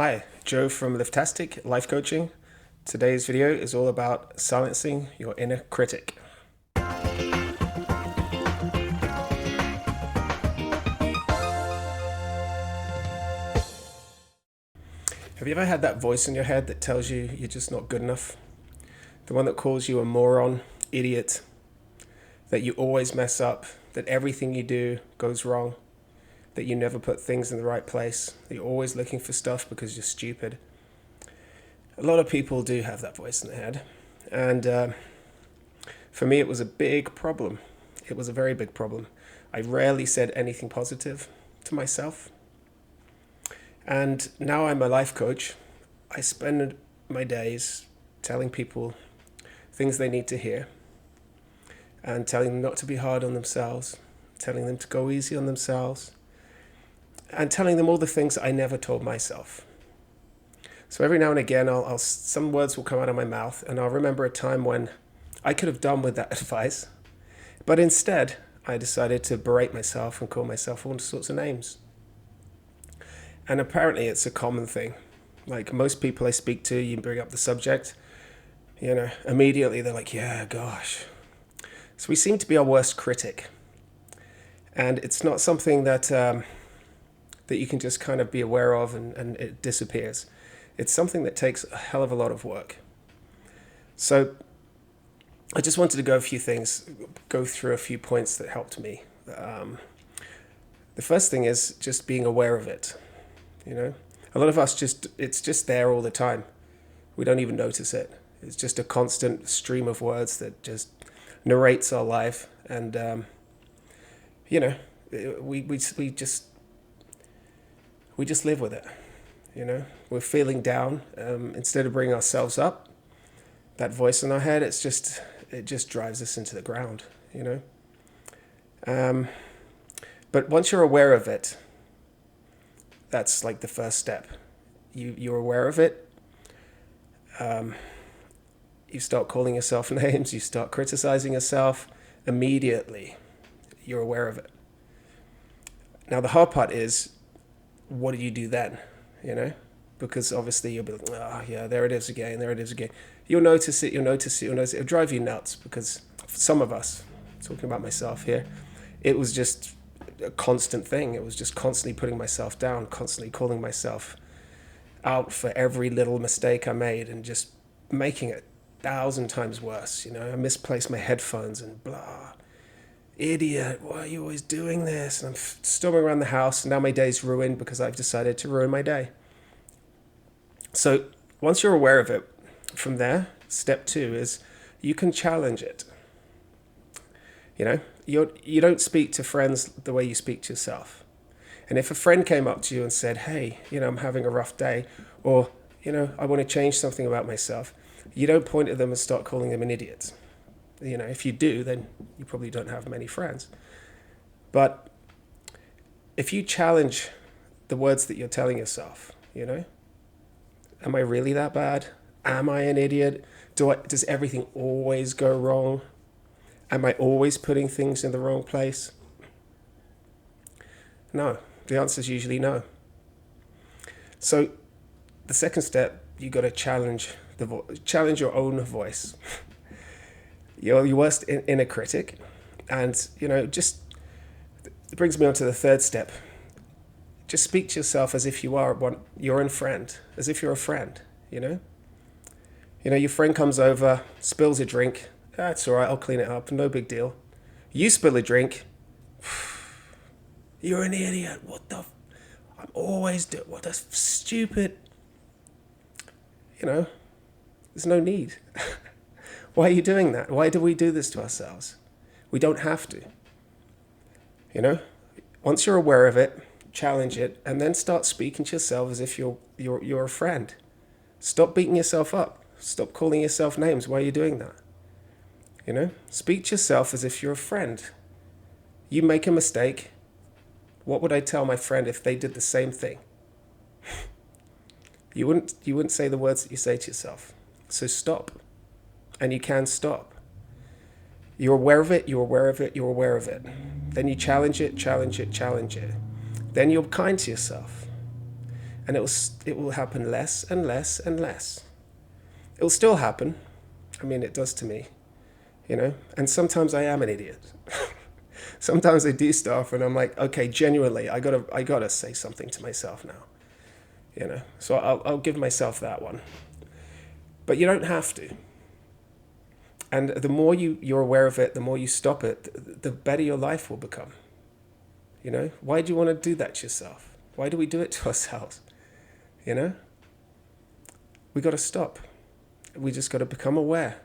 Hi, Joe from Liftastic Life Coaching. Today's video is all about silencing your inner critic. Have you ever had that voice in your head that tells you you're just not good enough? The one that calls you a moron, idiot, that you always mess up, that everything you do goes wrong, that you never put things in the right place, that you're always looking for stuff because you're stupid. A lot of people do have that voice in their head. And for me, it was a big problem. It was a very big problem. I rarely said anything positive to myself. And now I'm a life coach. I spend my days telling people things they need to hear and telling them not to be hard on themselves, telling them to go easy on themselves, and telling them all the things I never told myself. So every now and again, some words will come out of my mouth, and I'll remember a time when I could have done with that advice, but instead I decided to berate myself and call myself all sorts of names. And apparently it's a common thing. Like most people I speak to, you bring up the subject, immediately they're like, yeah, gosh. So we seem to be our worst critic. And it's not something that that you can just kind of be aware of and it disappears. It's something that takes a hell of a lot of work. So I just wanted to go through a few points that helped me. The first thing is just being aware of it. A lot of us it's just there all the time. We don't even notice it. It's just a constant stream of words that just narrates our life. And, we just live with it. We're feeling down. Instead of bringing ourselves up, that voice in our head, it just drives us into the ground, But once you're aware of it, that's like the first step. You're aware of it. You start calling yourself names. You start criticizing yourself. Immediately, you're aware of it. Now, the hard part is, what do you do then? Because obviously you'll be like, oh, yeah, there it is again. You'll notice it. It'll drive you nuts because for some of us, talking about myself here, it was just a constant thing. It was just constantly putting myself down, constantly calling myself out for every little mistake I made and just making it 1,000 times worse. I misplaced my headphones and blah. Idiot, why are you always doing this? And I'm storming around the house, and now my day's ruined because I've decided to ruin my day. So once you're aware of it, from there, step 2 is you can challenge it. You don't speak to friends the way you speak to yourself. And if a friend came up to you and said, hey, I'm having a rough day, or, I want to change something about myself, you don't point at them and start calling them an idiot. If you do, then you probably don't have many friends. But if you challenge the words that you're telling yourself, am I really that bad? Am I an idiot? Does everything always go wrong? Am I always putting things in the wrong place? No. The answer is usually no. So the second step, you got to challenge your own voice. Your worst inner critic. And, just it brings me on to the third step. Just speak to yourself as if you are your own friend, as if you're a friend, your friend comes over, spills a drink. That's all right, I'll clean it up, no big deal. You spill a drink. You're an idiot. I'm always doing, what a stupid, there's no need. Why are you doing that? Why do we do this to ourselves? We don't have to. Once you're aware of it, challenge it, and then start speaking to yourself as if you're a friend. Stop beating yourself up. Stop calling yourself names. Why are you doing that? Speak to yourself as if you're a friend. You make a mistake. What would I tell my friend if they did the same thing? You wouldn't say the words that you say to yourself. So stop. And you can stop. You're aware of it, you're aware of it, you're aware of it. Then you challenge it. Then you're kind to yourself. And it will happen less and less and less. It will still happen. I mean, it does to me, And sometimes I am an idiot. Sometimes I do stuff and I'm like, okay, genuinely, I gotta say something to myself now. So I'll give myself that one. But you don't have to. And the more you're aware of it, the more you stop it, the better your life will become. Why do you want to do that to yourself? Why do we do it to ourselves? We got to stop. We just got to become aware.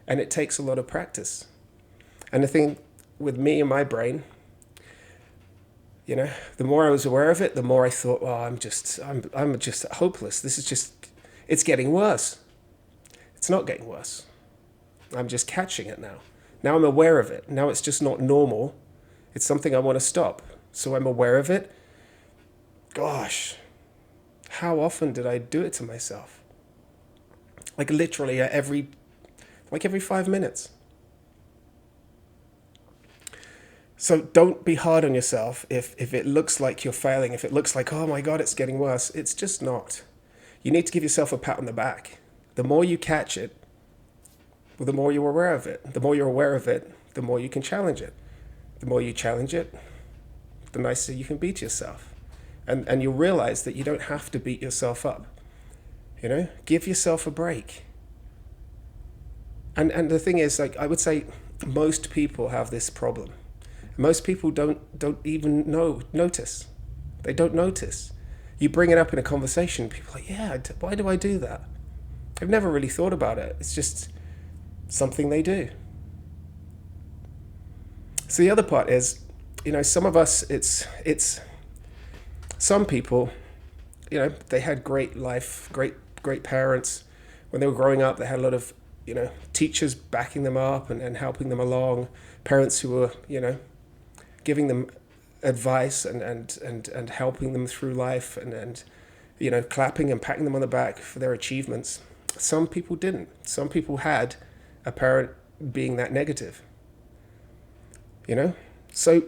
And it takes a lot of practice. And the thing with me and my brain, the more I was aware of it, the more I thought, oh, I'm just hopeless. It's getting worse. It's not getting worse. I'm just catching it now. Now I'm aware of it. Now it's just not normal. It's something I want to stop. So I'm aware of it. Gosh, how often did I do it to myself? Like literally every 5 minutes. So don't be hard on yourself if it looks like you're failing, if it looks like, oh my God, it's getting worse. It's just not. You need to give yourself a pat on the back. The more you catch it, well, the more you're aware of it. The more you're aware of it, the more you can challenge it. The more you challenge it, the nicer you can be to yourself. And you'll realize that you don't have to beat yourself up. Give yourself a break. And the thing is, like, I would say most people have this problem. Most people don't even notice. They don't notice. You bring it up in a conversation, people are like, yeah, why do I do that? I've never really thought about it. It's just something they do. So the other part is, some of us, it's some people, they had great life, great parents. When they were growing up, they had a lot of, teachers backing them up and helping them along, parents who were, giving them advice and helping them through life and clapping and patting them on the back for their achievements. Some people didn't. Some people had a parent being that negative. So,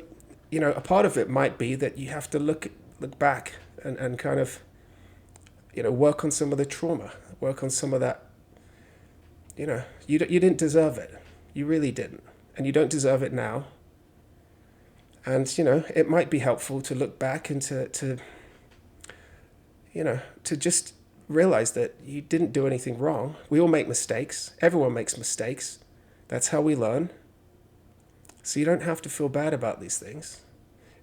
a part of it might be that you have to look back and kind of, work on some of the trauma, work on some of that. You didn't deserve it. You really didn't. And you don't deserve it now. And, it might be helpful to look back and to just realize that you didn't do anything wrong. We all make mistakes. Everyone makes mistakes. That's how we learn. So you don't have to feel bad about these things.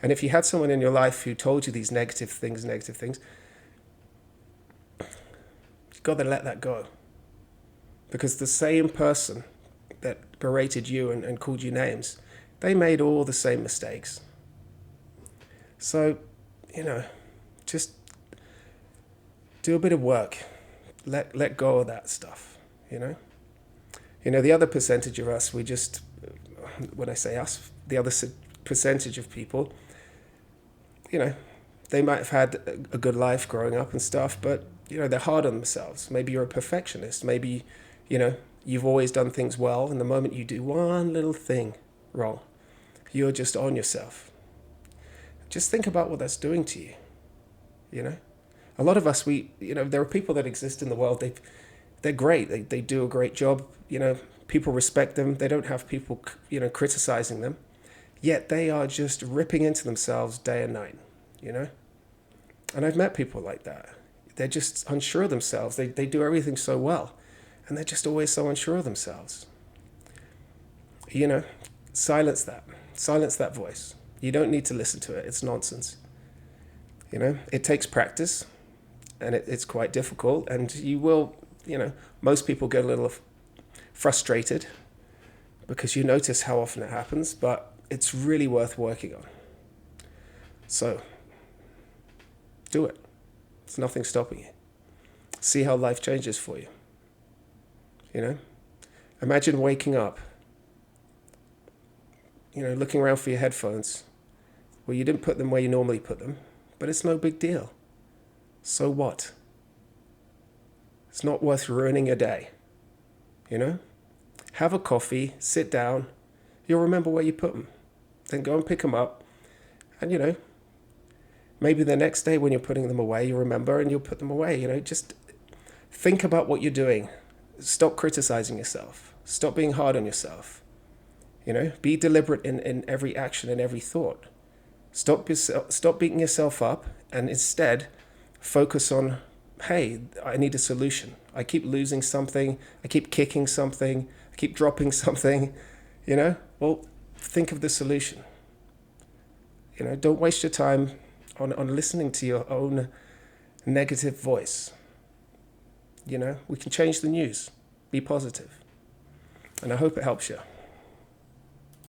And if you had someone in your life who told you these negative things, you've got to let that go. Because the same person that berated you and called you names, they made all the same mistakes. So, just do a bit of work. Let go of that stuff, The other percentage of us, when I say us, the other percentage of people, they might have had a good life growing up and stuff, but, they're hard on themselves. Maybe you're a perfectionist. Maybe, you've always done things well, and the moment you do one little thing wrong, you're just on yourself. Just think about what that's doing to you, A lot of us, there are people that exist in the world, they're great. They do a great job, people respect them. They don't have people, criticizing them. Yet they are just ripping into themselves day and night, And I've met people like that. They're just unsure of themselves. They do everything so well. And they're just always so unsure of themselves. Silence that. Silence that voice. You don't need to listen to it. It's nonsense. It takes practice. And it's quite difficult. And you will, most people get a little frustrated because you notice how often it happens. But it's really worth working on. So, do it. There's nothing stopping you. See how life changes for you. Imagine waking up, looking around for your headphones. Well, you didn't put them where you normally put them, but it's no big deal. So what? It's not worth ruining your day. Have a coffee, sit down. You'll remember where you put them. Then go and pick them up and, Maybe the next day when you're putting them away, you'll remember and you'll put them away. Just think about what you're doing. Stop criticizing yourself. Stop being hard on yourself. Be deliberate in every action and every thought. Stop beating yourself up, and instead focus on, hey, I need a solution. I keep losing something. I keep kicking something. I keep dropping something. Well, think of the solution. Don't waste your time on listening to your own negative voice. We can change the news. Be positive. And I hope it helps you.